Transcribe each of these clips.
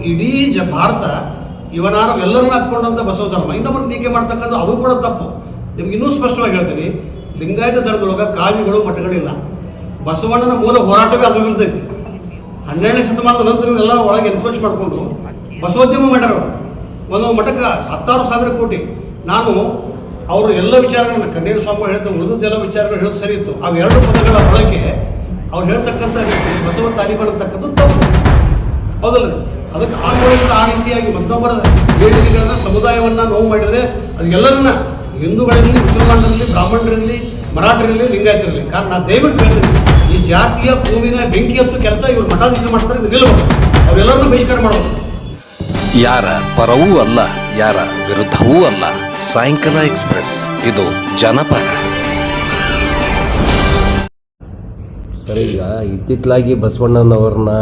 ಇಡೀ ಭಾರತ ಇವನಾರು ಎಲ್ಲರನ್ನ ಹಾಕ್ಕೊಂಡಂಥ ಬಸವ ಧರ್ಮ ಇನ್ನೊಬ್ಬರು ಟೀಕೆ ಮಾಡ್ತಕ್ಕಂಥ ಅದು ಕೂಡ ತಪ್ಪು. ನಿಮ್ಗೆ ಇನ್ನೂ ಸ್ಪಷ್ಟವಾಗಿ ಹೇಳ್ತೀನಿ, ಲಿಂಗಾಯತ ಧರ್ಮದೊಳಗೆ ಕಾವ್ಯಗಳು ಮಠಗಳಿಲ್ಲ. ಬಸವಣ್ಣನ ಮೂಲ ಹೋರಾಟವೇ ಅದು ಇರ್ತೈತಿ. 12ನೇ ಶತಮಾನದ ನಂತರ ಇವರೆಲ್ಲ ಒಳಗೆ ಎನ್ಕ್ರೋಚ್ ಮಾಡಿಕೊಂಡು ಬಸವೋದ್ಯಮ ಮಾಡ್ಯಾರ. ಒಂದೊಂದು ಮಠಕ್ಕೆ 10,000 ಕೋಟಿ. ನಾನು ಅವರು ಎಲ್ಲ ವಿಚಾರಗಳನ್ನ ಕಣ್ಣೀರು ಸ್ವಾಮಿಗಳು ಹೇಳ್ತಾರೆ, ಉಳಿದೆಲ್ಲ ವಿಚಾರಗಳು ಹೇಳೋದು ಸರಿ ಇತ್ತು. ಅವು 2 ಪದಗಳ ಒಳಗೆ ಅವ್ರು ಹೇಳ್ತಕ್ಕಂಥ ರೀತಿ ಬಸವ ತಾಲಿಬಾನ್ ಅಂತಕ್ಕಂಥ ತಪ್ಪು ಹೌದಲ್ಲ. ಅದಕ್ಕೆ ಆಗೋದ್ರಿಂದ ಆ ರೀತಿಯಾಗಿ ಮತ್ತೊಬ್ಬರ ಹೇಳಿಕೆಗಳನ್ನ ಸಮುದಾಯವನ್ನು ನೋವು ಮಾಡಿದರೆ ಅದು ಎಲ್ಲರನ್ನ ಹಿಂದೂಗಳಲ್ಲಿ, ಮುಸಲ್ಮಾನರಲ್ಲಿ, ಬ್ರಾಹ್ಮಣರಲ್ಲಿ, ಮರಾಠರಲ್ಲಿ, ಲಿಂಗಾಯತರಲ್ಲಿ. ಕಾರಣ ನಾನು ದಯವಿಟ್ಟು ಹೇಳ್ತೀನಿ, ಈ ಜಾತಿಯ ಭೂಮಿನ ಬೆಂಕಿ ಹತ್ತು ಕೆಲಸ ಇವರು ಮಠಾಧೀಶರು ಮಾಡ್ತಾರೆ, ಇದು ನಿಲ್ಲಬಹುದು. ಅವರೆಲ್ಲರನ್ನೂ ಬಹಿಷ್ಕಾರ ಮಾಡಬಹುದು. ಯಾರ ಪರವೂ ಅಲ್ಲ, ಯಾರ ವಿರುದ್ಧವೂ ಅಲ್ಲ. ಸಾಯಂಕಾಲ ಎಕ್ಸ್ಪ್ರೆಸ್, ಇದು ಜನಪರ. ಸರಿ, ಈಗ ಇತ್ತಿತ್ತಲಾಗಿ ಬಸವಣ್ಣನವ್ರನ್ನ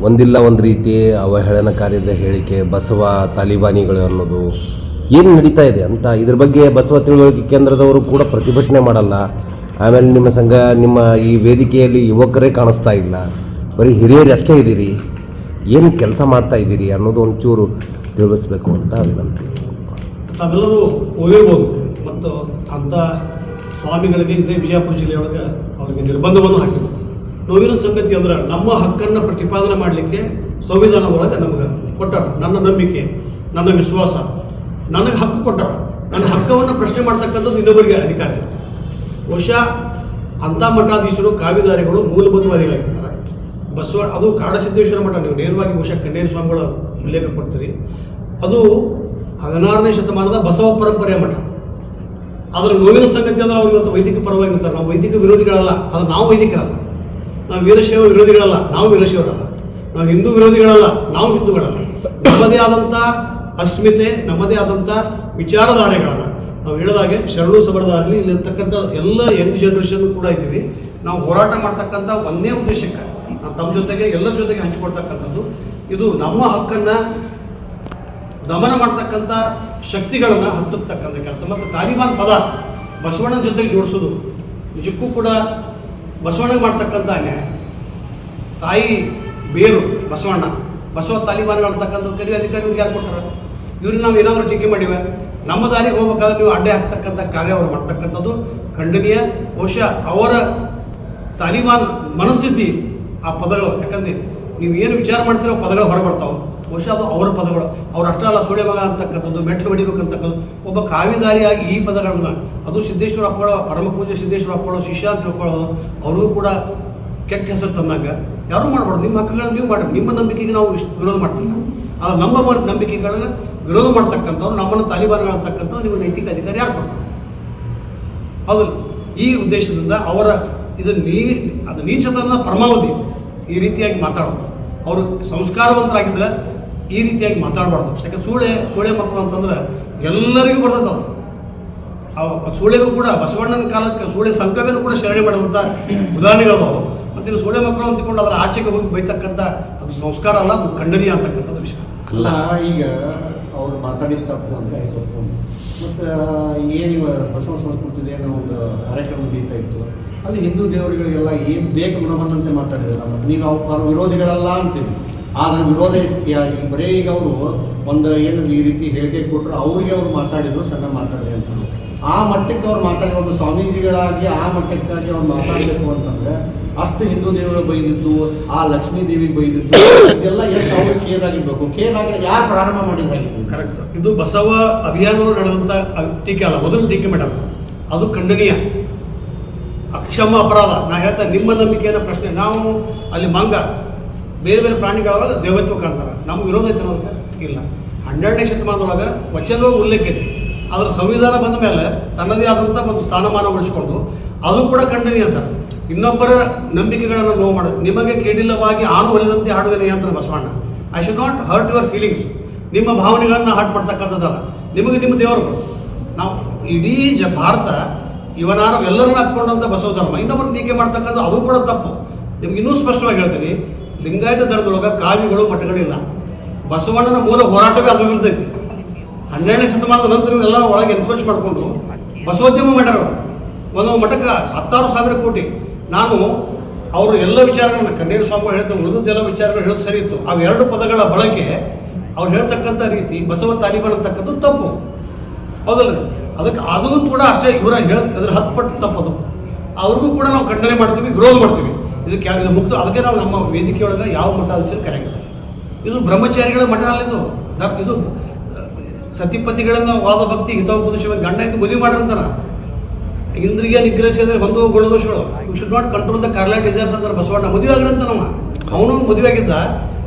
ಒಂದಿಲ್ಲ ಒಂದು ರೀತಿ ಅವಹೇಳನಕಾರಿಯಾದ ಹೇಳಿಕೆ, ಬಸವ ತಾಲಿಬಾನಿಗಳು ಅನ್ನೋದು ಏನು ನಡೀತಾ ಇದೆ ಅಂತ ಇದ್ರ ಬಗ್ಗೆ ಬಸವ ತಿಳುವಳಿಕೆ ಕೇಂದ್ರದವರು ಕೂಡ ಪ್ರತಿಭಟನೆ ಮಾಡಲ್ಲ. ಆಮೇಲೆ ನಿಮ್ಮ ಸಂಘ, ನಿಮ್ಮ ಈ ವೇದಿಕೆಯಲ್ಲಿ ಯುವಕರೇ ಕಾಣಿಸ್ತಾ ಇಲ್ಲ, ಬರೀ ಹಿರಿಯರು ಅಷ್ಟೇ ಇದ್ದೀರಿ. ಏನು ಕೆಲಸ ಮಾಡ್ತಾ ಇದ್ದೀರಿ ಅನ್ನೋದು ಒಂಚೂರು ತಿಳಿಸ್ಬೇಕು ಅಂತ ವಿನಂತಿ. ನಾವೆಲ್ಲರೂ ಓದಿರ್ಬೋದು. ಮತ್ತು ಅಂಥ ಸ್ವಾಮಿಗಳಿಗೆ ಇದೇ ವಿಜಯಪುರ ಜಿಲ್ಲೆಯೊಳಗೆ ಅವರಿಗೆ ನಿರ್ಬಂಧವನ್ನು ಹಾಕಿದ್ರು. ನೋವಿನ ಸಂಗತಿ ಅಂದ್ರೆ ನಮ್ಮ ಹಕ್ಕನ್ನು ಪ್ರತಿಪಾದನೆ ಮಾಡಲಿಕ್ಕೆ ಸಂವಿಧಾನ ಒಳಗೆ ನಮ್ಗೆ ಕೊಟ್ಟಾರ. ನನ್ನ ನಂಬಿಕೆ, ನನ್ನ ವಿಶ್ವಾಸ, ನನಗೆ ಹಕ್ಕು ಕೊಟ್ಟಾರ. ನನ್ನ ಹಕ್ಕವನ್ನು ಪ್ರಶ್ನೆ ಮಾಡ್ತಕ್ಕಂಥದ್ದು ಇನ್ನೊಬ್ಬರಿಗೆ ಅಧಿಕಾರ ಇಲ್ಲ. ಬಹುಶಃ ಅಂಥ ಮಠಾಧೀಶರು, ಕಾವಿದಾರಿಗಳು ಮೂಲಭೂತವಾದಿಗಳಾಗಿರ್ತಾರೆ. ಅದು ಕಾಡಸಿದ್ದೇಶ್ವರ ಮಠ, ನೀವು ನೇರವಾಗಿ ಬಹುಶಃ ಕಣ್ಣೇರಿ ಸ್ವಾಮಿಗಳ ಉಲ್ಲೇಖ ಕೊಡ್ತೀರಿ. ಅದು 16ನೇ ಶತಮಾನದ ಬಸವ ಪರಂಪರೆಯ ಮಠ. ಅದರ ನೋವಿನ ಸಂಗತಿ ಅಂದ್ರೆ ಅವ್ರು ಇವತ್ತು ವೈದಿಕ ಪರವಾಗಿ ನಿಂತಾರೆ. ನಾವು ವೈದಿಕ ವಿರೋಧಿಗಳಲ್ಲ, ಅದು ನಾವು ವೈದಿಕರಲ್ಲ. ನಾವು ವೀರಶೈವ ವಿರೋಧಿಗಳಲ್ಲ, ನಾವು ವೀರಶೈವರಲ್ಲ. ನಾವು ಹಿಂದೂ ವಿರೋಧಿಗಳಲ್ಲ, ನಾವು ಹಿಂದೂಗಳಲ್ಲ. ನಮ್ಮದೇ ಆದಂಥ ಅಸ್ಮಿತೆ, ನಮ್ಮದೇ ಆದಂಥ ವಿಚಾರಧಾರೆಗಳನ್ನು ನಾವು ಹೇಳಿದಾಗೆ ಶರಣು ಸಬರದಾಗಲಿ ಇಲ್ಲಿರ್ತಕ್ಕಂಥ ಎಲ್ಲ ಯಂಗ್ ಜನ್ರೇಷನ್ ಕೂಡ ಇದ್ದೀವಿ. ನಾವು ಹೋರಾಟ ಮಾಡ್ತಕ್ಕಂಥ ಒಂದೇ ಉದ್ದೇಶಕ್ಕೆ, ನಾವು ತಮ್ಮ ಜೊತೆಗೆ ಎಲ್ಲರ ಜೊತೆಗೆ ಹಂಚಿಕೊಳ್ತಕ್ಕಂಥದ್ದು. ಇದು ನಮ್ಮ ಹಕ್ಕನ್ನು ದಮನ ಮಾಡ್ತಕ್ಕಂಥ ಶಕ್ತಿಗಳನ್ನು ಹತ್ತಕ್ಕಂಥ ಕೆಲಸ. ಮತ್ತು ತಾಲಿಬಾನ್ ಪದ ಬಸವಣ್ಣನ ಜೊತೆಗೆ ಜೋಡಿಸೋದು ನಿಜಕ್ಕೂ ಕೂಡ ಬಸವಣ್ಣಗೆ ಮಾಡ್ತಕ್ಕಂಥ ಅನ್ಯಾಯ. ತಾಯಿ ಬೇರು ಬಸವಣ್ಣ, ಬಸವ ತಾಲಿಬಾನ್ಗಳು ಅಂತಕ್ಕಂಥದ್ದು ಕರಿ ಅಧಿಕಾರಿಗಳಿಗೆ ಯಾರು ಕೊಟ್ಟಾರ? ಇವ್ರಿಗೆ ನಾವು ಏನಾದರೂ ಟೀಕೆ ಮಾಡಿವೆ? ನಮ್ಮ ದಾರಿಗೆ ಹೋಗ್ಬೇಕಾದ್ರೆ ನೀವು ಅಡ್ಡೆ ಹಾಕ್ತಕ್ಕಂಥ ಕಾರ್ಯ ಅವ್ರು ಮಾಡ್ತಕ್ಕಂಥದ್ದು ಖಂಡನೀಯ. ಬಹುಶಃ ಅವರ ತಾಲಿಬಾನ್ ಮನಸ್ಥಿತಿ, ಆ ಪದಗಳು, ಯಾಕಂದರೆ ನೀವು ಏನು ವಿಚಾರ ಮಾಡ್ತೀರೋ ಪದಗಳು ಹೊರಬರ್ತಾವೆ. ಬಹುಶಃ ಅದು ಅವರ ಪದಗಳು. ಅವ್ರು ಅಷ್ಟೇ ಅಲ್ಲ, ಸೂಳೆ ಮಗ ಅಂತಕ್ಕಂಥದ್ದು, ಮೆಟ್ಲು ಹೊಡಿಬೇಕಂತಕ್ಕಂಥದ್ದು, ಒಬ್ಬ ಕಾವಿದಾರಿಯಾಗಿ ಈ ಪದಗಳನ್ನ, ಅದು ಸಿದ್ದೇಶ್ವರ ಅಪ್ಪಳ, ಪರಮ ಪೂಜೆ ಸಿದ್ದೇಶ್ವರ ಅಪ್ಪಳ ಶಿಷ್ಯ ಅಂತ ತಿಳ್ಕೊಳ್ಳೋದು ಅವ್ರಿಗೂ ಕೂಡ ಕೆಟ್ಟ ಹೆಸರು ತಂದಾಗ ಯಾರೂ ಮಾಡಬಾರ್ದು. ನಿಮ್ಮ ಹಕ್ಕುಗಳನ್ನು ನೀವು ಮಾಡಿ, ನಿಮ್ಮ ನಂಬಿಕೆಗೆ ನಾವು ವಿರೋಧ ಮಾಡ್ತಿಲ್ಲ. ಆದರೆ ನಮ್ಮ ನಂಬಿಕೆಗಳನ್ನು ವಿರೋಧ ಮಾಡ್ತಕ್ಕಂಥವ್ರು, ನಮ್ಮನ್ನು ತಾಲಿಬಾನ್ಗಳು ಅಂತಕ್ಕಂಥದ್ದು ನಿಮ್ಮ ನೈತಿಕ ಅಧಿಕಾರ ಯಾರು ಕೊಟ್ಟರು? ಹೌದು. ಈ ಉದ್ದೇಶದಿಂದ ಅವರ ಇದು ಅದು ನೀಚತನದ ಪರಮಾವಧಿ ಈ ರೀತಿಯಾಗಿ ಮಾತಾಡೋದು. ಅವರು ಸಂಸ್ಕಾರವಂತರಾಗಿದ್ದರೆ ಈ ರೀತಿಯಾಗಿ ಮಾತಾಡಬಾರ್ದು. ಯಾಕೆ ಸೂಳೆ ಮಕ್ಕಳು ಅಂತಂದ್ರೆ ಎಲ್ಲರಿಗೂ ಬರ್ತದೆ. ಅದು ಸೂಳೆಗೂ ಕೂಡ ಬಸವಣ್ಣನ ಕಾಲಕ್ಕೆ ಸೂಳೆ ಸಂಕವೇನು ಕೂಡ ಶರಣೆ ಮಾಡುವಂಥ ಉದಾಹರಣೆಗಳದಾವು. ಮತ್ತು ಇನ್ನು ಸೂಳೆ ಮಕ್ಕಳು ಅಂತಿಕೊಂಡು ಅದರ ಆಚೆಗೆ ಹೋಗಿ ಬೈತಕ್ಕಂಥ ಅದು ಸಂಸ್ಕಾರ ಅಲ್ಲ, ಅದು ಖಂಡನೀಯ ಅಂತಕ್ಕಂಥದ್ದು ವಿಷಯ ಅಲ್ಲ. ಈಗ ಅವ್ರು ಮಾತಾಡಿದ ತಪ್ಪು ಅಂತ ತಪ್ಪು. ಮತ್ತು ಏನಿವ ಬಸವ ಸಂಸ್ಕೃತಿದ ಏನೋ ಒಂದು ಕಾರ್ಯಕ್ರಮ ನಡೀತಾ ಇತ್ತು, ಅಲ್ಲಿ ಹಿಂದೂ ದೇವರುಗಳಿಗೆಲ್ಲ ಏನು ಬೇಕು ಮನಬಂದಂತೆ ಮಾತಾಡಿದ್ದಾರೆ. ಮತ್ತು ನೀವು ಅವ್ರ ವಿರೋಧಿಗಳಲ್ಲ ಅಂತೀವಿ. ಆದರೆ ವಿರೋಧಿಯಾಗಿ ಬರೀ ಈಗ ಅವರು ಒಂದು ಏನು ಈ ರೀತಿ ಹೇಳಿಕೆ ಕೊಟ್ಟರು, ಅವ್ರಿಗೆ ಅವರು ಮಾತಾಡಿದ್ರು, ಸಣ್ಣ ಮಾತಾಡಿದೆ ಅಂತ. ಆ ಮಟ್ಟಕ್ಕೆ ಅವ್ರು ಮಾತಾಡಿ, ಒಂದು ಸ್ವಾಮೀಜಿಗಳಾಗಿ ಆ ಮಟ್ಟಕ್ಕಾಗಿ ಅವ್ರು ಮಾತಾಡಬೇಕು ಅಂತಂದರೆ ಅಷ್ಟು ಹಿಂದೂ ದೇವರು ಬೈದಿದ್ದು, ಆ ಲಕ್ಷ್ಮೀ ದೇವಿಗೆ ಬೈದಿದ್ದು, ಇದೆಲ್ಲ ಎಷ್ಟು ಅವ್ರಿಗೆ ಕೇದಾಗಿರ್ಬೇಕು. ಕೇದಾಗಿ ಯಾರು ಪ್ರಾರಂಭ ಮಾಡಿದ್ದಾಗಿದ್ದು? Correct sir. ಇದು ಬಸವ ಅಭಿಯಾನಗಳು ನಡೆದಂಥ ಟೀಕೆ ಅಲ್ಲ, ಮೊದಲು ಟೀಕೆ ಮಾಡ್ಯಾರ ಸರ್. ಅದು ಖಂಡನೀಯ, ಅಕ್ಷಮ ಅಪರಾಧ. ನಾ ಹೇಳ್ತಾ ನಿಮ್ಮ ನಂಬಿಕೆಯನ್ನು ಪ್ರಶ್ನೆ. ನಾವು ಅಲ್ಲಿ ಮಂಗ ಬೇರೆ ಬೇರೆ ಪ್ರಾಣಿಗಳೊಳಗೆ ದೇವತ್ವ ಕಾಣ್ತಾರೆ, ನಮ್ಗೆ ವಿರೋಧ ಐತೆ ಅನ್ನೋದಕ್ಕೆ ಇಲ್ಲ. 12ನೇ ಶತಮಾನದೊಳಗೆ ವಚನಗಳು ಉಲ್ಲೇಖ ಐತಿ. ಅದರ ಸಂವಿಧಾನ ಬಂದ ಮೇಲೆ ತನ್ನದೇ ಆದಂಥ ಒಂದು ಸ್ಥಾನಮಾನ ಉಳಿಸ್ಕೊಂಡು ಅದು ಕೂಡ ಖಂಡನೀಯ ಸರ್. ಇನ್ನೊಬ್ಬರ ನಂಬಿಕೆಗಳನ್ನು ನೋವು ಮಾಡೋದು. ನಿಮಗೆ ಕೇಡಿಲ್ಲವಾಗಿ ಆನು ಒಲಿದಂತೆ ಹಾಡುವೇನೆ ಅಂತ Basavanna. I should not hurt your feelings. ನಿಮ್ಮ ಭಾವನೆಗಳನ್ನು ಹರ್ಟ್ ಮಾಡ್ತಕ್ಕಂಥದ್ದಲ್ಲ. ನಿಮಗೆ ನಿಮ್ಮ ದೇವರುಗಳು. ನಾವು ಇಡೀ ಭಾರತ ಇವನಾರು ಎಲ್ಲರನ್ನ ಹಾಕ್ಕೊಂಡಂಥ ಬಸವ ಧರ್ಮ ಇನ್ನೊಬ್ಬರು ಟೀಕೆ ಮಾಡ್ತಕ್ಕಂಥ ಅದು ಕೂಡ ತಪ್ಪು. ನಿಮ್ಗೆ ಇನ್ನೂ ಸ್ಪಷ್ಟವಾಗಿ ಹೇಳ್ತೀನಿ, ಲಿಂಗಾಯತ ಧರ್ಮದೊಳಗೆ ಕಾವ್ಯಗಳು ಮಠಗಳಿಲ್ಲ. ಬಸವಣ್ಣನ ಮೂಲ ಹೋರಾಟವೇ ಅದು ಇರ್ತೈತಿ. 12ನೇ ಶತಮಾನದ ನಂತರ ಇವರೆಲ್ಲ ಒಳಗೆ ಎನ್ಕ್ರೋಚ್ ಮಾಡಿಕೊಂಡು ಬಸವೋದ್ಯಮ ಮಾಡ್ಯಾರ. ಒಂದೊಂದು ಮಠಕ್ಕೆ 10,000 ಕೋಟಿ. ನಾನು ಅವರು ಎಲ್ಲ ವಿಚಾರಗಳನ್ನ ಕಣ್ಣೀರು ಸ್ವಾಮಿಗಳು ಹೇಳ್ತಾರೆ, ಉಳಿದದ್ದೆಲ್ಲ ವಿಚಾರಗಳು ಹೇಳೋದು ಸರಿ ಇತ್ತು. ಅವೆರಡು ಪದಗಳ ಬಳಕೆ ಅವ್ರು ಹೇಳ್ತಕ್ಕಂಥ ರೀತಿ ಬಸವ ತಾಲಿಬಾನ್ ಅಂತಕ್ಕಂಥದ್ದು ತಪ್ಪು, ಹೌದಲ್ಲ? ಅದಕ್ಕೆ ಅದು ಕೂಡ ಅಷ್ಟೇ, ಇವರ ಅದ್ರ 10 ಪಟ್ಟು ತಪ್ಪದು. ಅವ್ರಿಗೂ ಕೂಡ ನಾವು ಖಂಡನೆ ಮಾಡ್ತೀವಿ, ವಿರೋಧ ಮಾಡ್ತೀವಿ. ಇದಕ್ಕೆ ಇದು ಮುಕ್ತ. ಅದಕ್ಕೆ ನಾವು ನಮ್ಮ ವೇದಿಕೆಯೊಳಗೆ ಯಾವ ಮಠಾಧೀಶರು ಕರೆಯಂಗಿಲ್ಲ. ಇದು ಬ್ರಹ್ಮಚಾರಿಗಳ ಮಠ ಅಲ್ಲ, ಇದು ಸತಿಪತಿಗಳಿಂದ ವಾದ ಭಕ್ತಿ ಹಿತೋಪದೇಶ ಗಂಡ ಇದ್ದು ಮದುವೆ ಮಾಡ್ರಂತಾರ. ಇಂದ್ರಿಯ ನಿಗ್ರಹಿಸಿದ್ರೆ ಒಂದು ಗುಣದೋಷಗಳು. You should not control the carnal desires ಅಂತಾರೆ ಬಸವಣ್ಣ. ಮದುವೆ ಆಗಿರಂತ ನಮ್ಮ ಅವನು ಮದುವೆ ಆಗಿದ್ದ,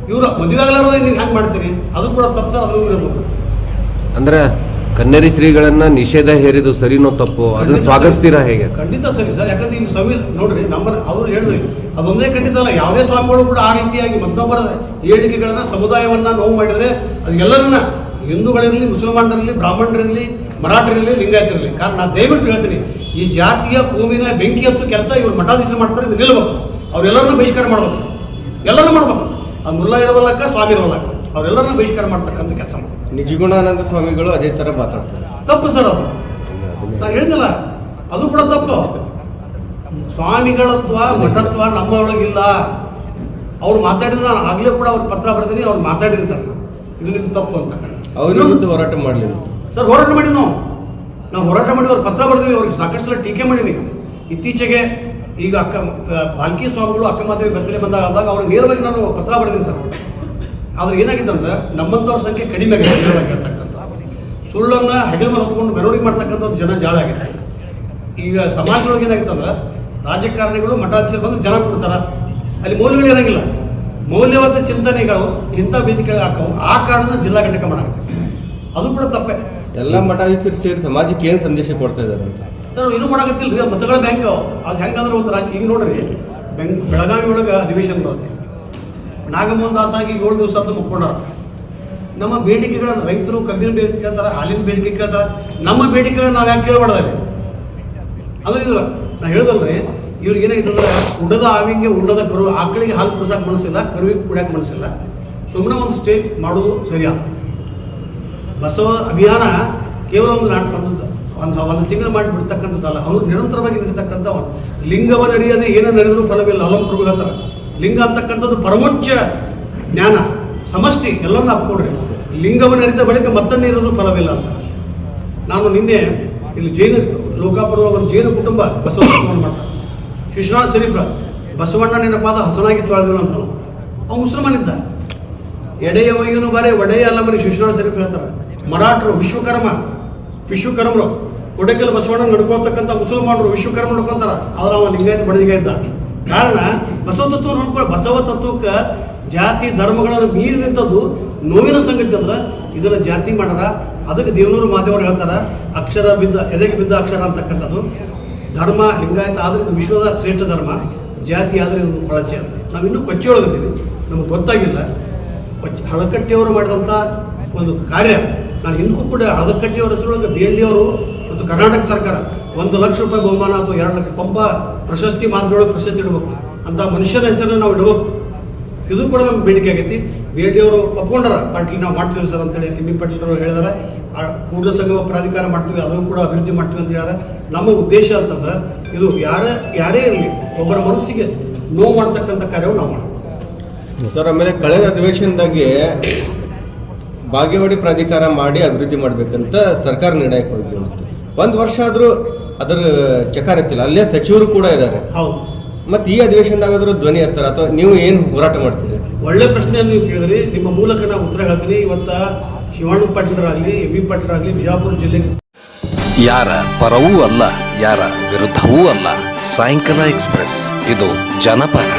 ಇವರು ಮದುವೆ ಆಗಲಾರ್ದ ನೀವು ಹ್ಯಾಂಗೆ ಮಾಡ್ತೀರಿ? ಅದು ಕೂಡ ತಪ್ಪು ಸರ್. ಅದು ಇರೋದು ಅಂದ್ರೆ ಕನ್ನೇರಿ ಶ್ರೀಗಳನ್ನ ನಿಷೇಧ ಹೇರಿದು ಸರಿನೋ ತಪ್ಪು, ಅದನ್ನ ಸ್ವಾಗತಿಸ್ತೀರಾ ಹೇಗೆ? ಖಂಡಿತ ಸರಿ ಸರ್. ಯಾಕಂದ್ರೆ ಇಲ್ಲಿ ನೋಡ್ರಿ, ನಮ್ಮ ಅವ್ರು ಹೇಳಿದ್ವಿ ಅದೊಂದೇ ಖಂಡಿತ ಅಲ್ಲ. ಯಾವುದೇ ಸ್ವಾಮಿಗಳು ಕೂಡ ಆ ರೀತಿಯಾಗಿ ಮತ್ತೊಬ್ಬರ ಹೇಳಿಕೆಗಳನ್ನ ಸಮುದಾಯವನ್ನ ನೋವು ಮಾಡಿದ್ರೆ ಅದು ಎಲ್ಲರನ್ನ, ಹಿಂದೂಗಳಿರಲಿ, ಮುಸಲ್ಮಾನರಿರಲಿ, ಬ್ರಾಹ್ಮಣರಿರಲಿ, ಮರಾಠರಿರಲಿ, ಲಿಂಗಾಯತರಿರಲಿ. ಕಾರಣ ನಾನು ದಯವಿಟ್ಟು ಹೇಳ್ತೀನಿ, ಈ ಜಾತಿಯ ಕೋಮಿನ ಬೆಂಕಿ ಹತ್ತು ಕೆಲಸ ಇವ್ರು ಮಠಾಧೀಶರು ಮಾಡ್ತಾರೆ, ಇದು ನಿಲ್ಲಬೇಕು. ಅವರೆಲ್ಲರನ್ನ ಬಹಿಷ್ಕಾರ ಮಾಡ್ಬೇಕು ಸರ್, ಎಲ್ಲರನ್ನೂ ಮಾಡ್ಬೇಕು. ಅದು ಮುಲ್ಲಾ ಇರೋವಲ್ಲಕ್ಕ, ಸ್ವಾಮಿ ಇರೋವಲ್ಲಕ್ಕ, ಅವರೆಲ್ಲರನ್ನ ಬಹಿಷ್ಕಾರ ಮಾಡ್ತಕ್ಕಂಥ ಕೆಲಸ ಮಾಡಿ. ನಿಜಗುಣಾನಂದ ಸ್ವಾಮಿಗಳು ಅದೇ ಥರ ಮಾತಾಡ್ತಾರೆ. ತಪ್ಪು ಸರ್ ಅದು. ನಾನು ಹೇಳಿದ್ನಲ್ಲ, ಅದು ಕೂಡ ತಪ್ಪು. ಸ್ವಾಮಿಗಳತ್ವ ಮಠತ್ವ ನಮ್ಮ ಒಳಗಿಲ್ಲ. ಅವ್ರು ಮಾತಾಡಿದ್ರು, ನಾನು ಆಗಲೇ ಕೂಡ ಅವ್ರಿಗೆ ಪತ್ರ ಬರ್ತೀನಿ, ಅವ್ರು ಮಾತಾಡಿದ್ರು ಸರ್, ಇದು ನಿಮ್ಗೆ ತಪ್ಪು ಅಂತ. ಅವ್ರ ವಿರುದ್ಧ ಹೋರಾಟ ಮಾಡಲಿಲ್ಲ ಸರ್. ಹೋರಾಟ ಮಾಡಿ ನಾವು ಹೋರಾಟ ಮಾಡಿ ಅವ್ರಿಗೆ ಪತ್ರ ಬರ್ತೀವಿ, ಅವ್ರಿಗೆ ಸಾಕಷ್ಟು ಸಲ ಟೀಕೆ ಮಾಡೀನಿ. ಇತ್ತೀಚೆಗೆ ಈಗ ಬಾಲ್ಕಿ ಸ್ವಾಮಿಗಳು ಅಕ್ಕಮಾದೇವಿ ಬೆತ್ತಲೆ ಬಂದಾಗ ಅವ್ರಿಗೆ ನೇರವಾಗಿ ನಾನು ಪತ್ರ ಬರ್ತೀನಿ ಸರ್. ಆದ್ರೆ ಏನಾಗಿತ್ತಂದ್ರೆ ನಮ್ಮಂಥವ್ರ ಸಂಖ್ಯೆ ಕಡಿಮೆ ಆಗಿದೆ. ನೇರವಾಗಿ ಹೇಳ್ತಕ್ಕಂಥ ಸುಳ್ಳನ್ನು ಹೆಗಲ ಮೇಲೆ ಹೊತ್ಕೊಂಡು ಮೆರವಣಿಗೆ ಮಾಡ್ತಕ್ಕಂಥವ್ರು ಜನ ಜಾಳ ಆಗೈತೆ. ಈಗ ಸಮಾಜದೊಳಗೆ ಏನಾಗಿತ್ತಂದ್ರೆ ರಾಜಕಾರಣಿಗಳು ಮಠಾಧೀಶರು ಬಂದು ಜನ ಕೊಡ್ತಾರ, ಅಲ್ಲಿ ಮೌಲ್ಯಗಳು ಇರಂಗಿಲ್ಲ. ಮೌಲ್ಯವಾದ ಚಿಂತನೆಗಳು ಇಂಥ ವೇದಿಕೆಗಳು ಹಾಕವು. ಆ ಕಾರಣದ ಜಿಲ್ಲಾ ಘಟಕ ಮಾಡಾಕತ್ತೆ, ಅದು ಕೂಡ ತಪ್ಪೆ. ಎಲ್ಲ ಮಠಾಧೀಶರು ಸೇರಿ ಸಮಾಜಕ್ಕೆ ಏನು ಸಂದೇಶ ಕೊಡ್ತಾ ಇದ್ದಾರೆ ಅಂತ ಸರ್ ಇನ್ನೂ ಮಾಡಾಕತ್ತಿಲ್ಲ ರೀ. ಮತಗಳ ಬ್ಯಾಂಕ್ ಅದು ಹೆಂಗಂದ್ರೆ ಒಂದು ಈಗ ನೋಡ್ರಿ, ಬೆಳಗಾವಿ ಒಳಗೆ ಅಧಿವೇಶನ ಬರುತ್ತೆ. ನಾಗಮೋಹನ್ ದಾಸ್ ಆಗಿ 7 ದಿವಸ ಅಂತ ಮುಕ್ಕೊಂಡಾರ. ನಮ್ಮ ಬೇಡಿಕೆಗಳನ್ನು ರೈತರು ಕಬ್ಬಿನ ಬೇಡಿಕೆ ಕೇಳ್ತಾರೆ, ಹಾಲಿನ ಬೇಡಿಕೆ ಕೇಳ್ತಾರೆ. ನಮ್ಮ ಬೇಡಿಕೆಗಳನ್ನ ನಾವು ಯಾಕೆ ಕೇಳಬಾರ್ದಲ್ಲಿ? ಅಂದ್ರೆ ಇದು ನಾ ಹೇಳ್ದಲ್ರಿ, ಇವ್ರಿಗೆ ಏನಾಗಿತ್ತಂದ್ರೆ ಉಡದ ಆವಿಂಗೆ ಉಂಡದ ಕರು, ಆಕಳಿಗೆ ಹಾಲು ಕುಡಿಸೋಕೆ ಮನಸ್ಸಿಲ್ಲ, ಕರುವಿಗೆ ಕುಡಿಯೋಕೆ ಮನಸ್ಸಿಲ್ಲ. ಸುಮ್ಮನೆ ಒಂದು ಸ್ಟೇ ಮಾಡೋದು ಸರಿಯಲ್ಲ. ಬಸವ ಅಭಿಯಾನ ಕೇವಲ ಒಂದು ತಿಂಗಳು ಮಾಡಿಬಿಡ್ತಕ್ಕಂಥದ್ದಲ್ಲ, ಅವರು ನಿರಂತರವಾಗಿ ನಡೀತಕ್ಕಂಥ ಲಿಂಗವನ್ನರಿಯದೆ ಏನೋ ನಡೆದರೂ ಫಲವಿಲ್ಲ. ಅಲಂ ಪ್ರಭು ಹೇಳ್ತಾರೆ, ಲಿಂಗ ಅಂತಕ್ಕಂಥದ್ದು ಪರಮೋಚ್ಚ ಜ್ಞಾನ, ಸಮಷ್ಟಿ, ಎಲ್ಲರನ್ನ ಹಾಕ್ಕೊಡ್ರಿ. ಲಿಂಗವನ್ನು ಅರಿತ ಬಳಿಕ ಮತ್ತನ್ನೇ ಇರೋದು ಫಲವಿಲ್ಲ ಅಂತ. ನಾನು ನಿನ್ನೆ ಇಲ್ಲಿ ಜೈನ ಲೋಕಾಪುರದ ಒಂದು ಜೈನ ಕುಟುಂಬ ಬಸವಣ್ಣ ಮಾಡ್ತಾರೆ. ಶಿಶುನಾಳ್ ಶರೀಫ್ರ ಬಸವಣ್ಣ ನಿನ್ನ ಪಾದ ಹಸನಾಗಿ ತೊಳೆದನು ಅಂತ. ಅವ್ನು ಮುಸಲ್ಮಾನಿದ್ದ. ಎಡೆಯ ಒಯ್ಯನು ಬಾರೆ ಒಡೆಯ ಅಲ್ಲ ಮರಿ ಶಿಶುನಾಳ್ ಶರೀಫ್ ಹೇಳ್ತಾರೆ. ಮರಾಠರು ವಿಶ್ವಕರ್ಮರು ಕೊಡೆಕಲ್ ಬಸವಣ್ಣ ನಡ್ಕೊಳ್ತಕ್ಕಂಥ ಮುಸಲ್ಮಾನರು ವಿಶ್ವಕರ್ಮ ನಡ್ಕೊಂತಾರ. ಆದ್ರೆ ಅವ ಲಿಂಗಾಯತ ಬಡಜಿಗ ಇದ್ದ. ಕಾರಣ ಬಸವ ತತ್ವ ನೋಡ್ಕೊಳ್ಳಿ. ಬಸವ ತತ್ವಕ್ಕೆ ಜಾತಿ ಧರ್ಮಗಳನ್ನು ಮೀರಿ ನಿಂತದ್ದು ನೋವಿನ ಸಂಗತಿ. ಅಂದ್ರೆ ಇದನ್ನು ಜಾತಿ ಮಾಡಾರ. ಅದಕ್ಕೆ ದೇವನೂರು ಮಾದೇವರು ಹೇಳ್ತಾರೆ, ಅಕ್ಷರ ಬಿದ್ದ ಎದೆಗೆ ಬಿದ್ದ ಅಕ್ಷರ ಅಂತಕ್ಕಂಥದ್ದು. ಧರ್ಮ ಲಿಂಗಾಯತ ಆದರೆ ಇದು ವಿಶ್ವದ ಶ್ರೇಷ್ಠ ಧರ್ಮ, ಜಾತಿ ಆದರೆ ಇದು ಕೊಳಚೆ ಅಂತ. ನಾವಿನ್ನೂ ಕೊಚ್ಚಿ ಒಳಗಿದ್ದೀವಿ, ನಮಗೆ ಗೊತ್ತಾಗಿಲ್ಲ. ಹಳಕಟ್ಟಿಯವರು ಮಾಡಿದಂಥ ಒಂದು ಕಾರ್ಯ. ನಾನು ಹಿಂದಕ್ಕೂ ಕೂಡ ಹಳಕಟ್ಟಿಯವರ ಹೆಸರೊಳಗೆ BLD ಅವರು ಮತ್ತು ಕರ್ನಾಟಕ ಸರ್ಕಾರ 1 ಲಕ್ಷ ರೂಪಾಯಿ ಬಹುಮಾನ ಅಥವಾ 2 ಲಕ್ಷ ಪಂಪ ಪ್ರಶಸ್ತಿ ಮಾತ್ರೊಳಗೆ ಪ್ರಶಸ್ತಿ ಇಡಬೇಕು ಅಂತ ಮನುಷ್ಯನ ಹೆಸರನ್ನು ನಾವು ಇಡಬೇಕು. ಇದು ಕೂಡ ನಮ್ಗೆ ಬೇಡಿಕೆ ಆಗೈತಿ. BLD ಅವರು ಒಪ್ಕೊಂಡಾರ, ಪಾಟೀಲ್ ನಾವು ಮಾಡ್ತೀವಿ ಸರ್ ಅಂತೇಳಿ. MB ಪಾಟೀಲ್ ಅವರು ಹೇಳಿದಾರೆ, ಕೂಡಲ ಸಂಗಮ ಪ್ರಾಧಿಕಾರ ಮಾಡ್ತೀವಿ, ಅದನ್ನು ಕೂಡ ಅಭಿವೃದ್ಧಿ ಮಾಡ್ತೀವಿ ಅಂತ ಹೇಳಿದಾರೆ. ನಮ್ಮ ಉದ್ದೇಶ ಅಂತಂದ್ರೆ ಇದು ಯಾರೇ ಇರಲಿ ಒಬ್ಬರ ಮನಸ್ಸಿಗೆ ನೋವು ಮಾಡ್ತಕ್ಕಂಥ ಕಾರ್ಯವು ನಾವು ಮಾಡ್ತೀವಿ ಸರ್. ಆಮೇಲೆ ಕಳೆದ ಅಧಿವೇಶನದಾಗೆ ಬಾಗೇವಾಡಿ ಪ್ರಾಧಿಕಾರ ಮಾಡಿ ಅಭಿವೃದ್ಧಿ ಮಾಡ್ಬೇಕಂತ ಸರ್ಕಾರ ನಿರ್ಣಯ ಕೊಟ್ಟಿತ್ತು. 1 ವರ್ಷ ಆದರೂ ಅದರ ಚಕಾರ ಎತ್ತಿಲ್ಲ. ಅಲ್ಲೇ ಸಚಿವರು ಕೂಡ ಇದ್ದಾರೆ. ಹೌದು. ಮತ್ತೆ ಈ ಅಧಿವೇಶನದಾಗಾದ್ರೂ ಧ್ವನಿ ಎತ್ತರ ಅಥವಾ ನೀವು ಏನು ಹೋರಾಟ ಮಾಡ್ತೀರಿ? ಒಳ್ಳೆ ಪ್ರಶ್ನೆಯನ್ನು ನೀವು ಕೇಳಿದ್ರಿ. ನಿಮ್ಮ ಮೂಲಕ ನಾನು ಉತ್ತರ ಹೇಳ್ತೀನಿ. ಇವತ್ತ ಶಿವಾನಂದ ಪಾಟೀಲರಾಗಲಿ, MB ಪಾಟೀಲರಾಗಲಿ, ಬಿಜಾಪುರ ಜಿಲ್ಲೆಗೆ ಯಾರ ಪರವೂ ಅಲ್ಲ, ಯಾರ ವಿರುದ್ಧವೂ ಅಲ್ಲ. ಸಾಯಂಕಾಲ ಎಕ್ಸ್ಪ್ರೆಸ್, ಇದು ಜನಪರ.